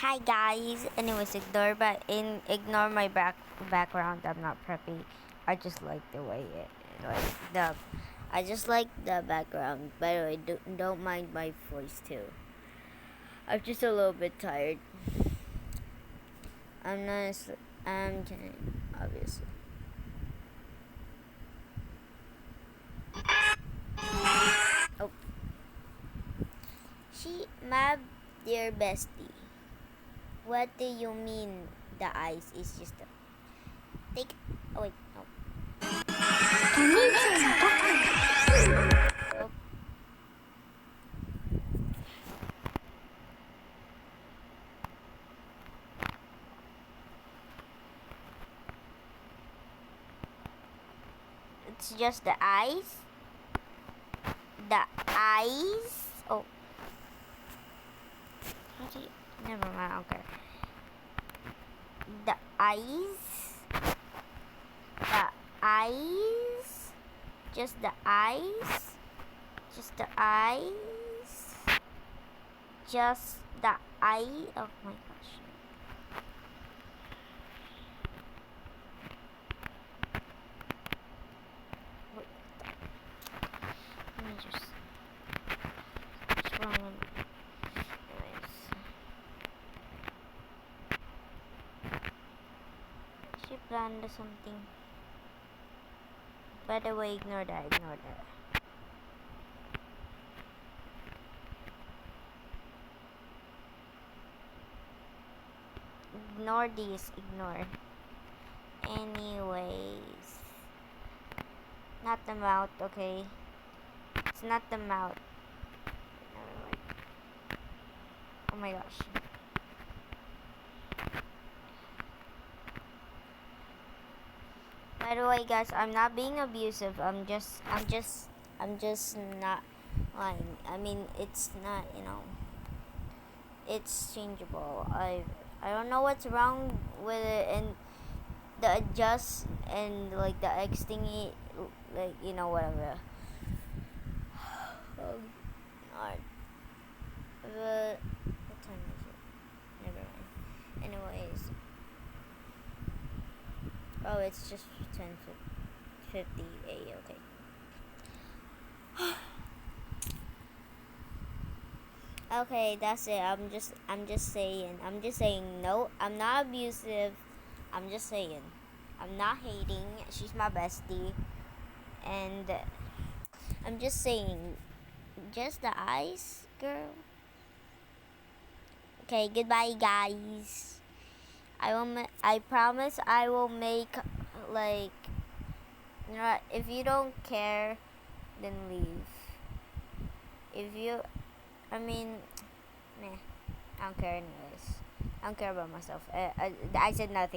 Hi guys. Anyways, ignore my background. I'm not preppy. I just like the way it like the I just like the background. By the way, don't mind my voice too. I'm just a little bit tired. I'm not. I'm kidding, obviously. Oh, my dear bestie. What do you mean? The ice is just a take. Oh wait, no. Oh, it's just the ice. The ice. Oh, never mind. Okay. The ice. The ice. Just the ice. Just the ice. Just the ice. Oh my gosh. Wait, let me just. What's wrong with me? Anyways. She planned something. By the way, ignore that. Ignore that. Ignore this. Ignore. Anyways. Not the mouth, okay? It's not the mouth. Never mind. Oh my gosh. By the way, guys, I'm not being abusive. I'm just not lying. I mean, it's not, it's changeable. I don't know what's wrong with it, and the adjust and like the X thingy, like whatever. Oh, God. But what time is it? Never mind. Anyways, oh, it's just 10:50 okay. Okay, that's it. I'm just saying no, I'm not abusive. I'm just saying. I'm not hating. She's my bestie. And I'm just saying, just the eyes, girl. Okay, goodbye guys. I promise I will make like if you don't care, then leave. If you I mean, meh. I don't care anyways. I don't care about myself. I said nothing.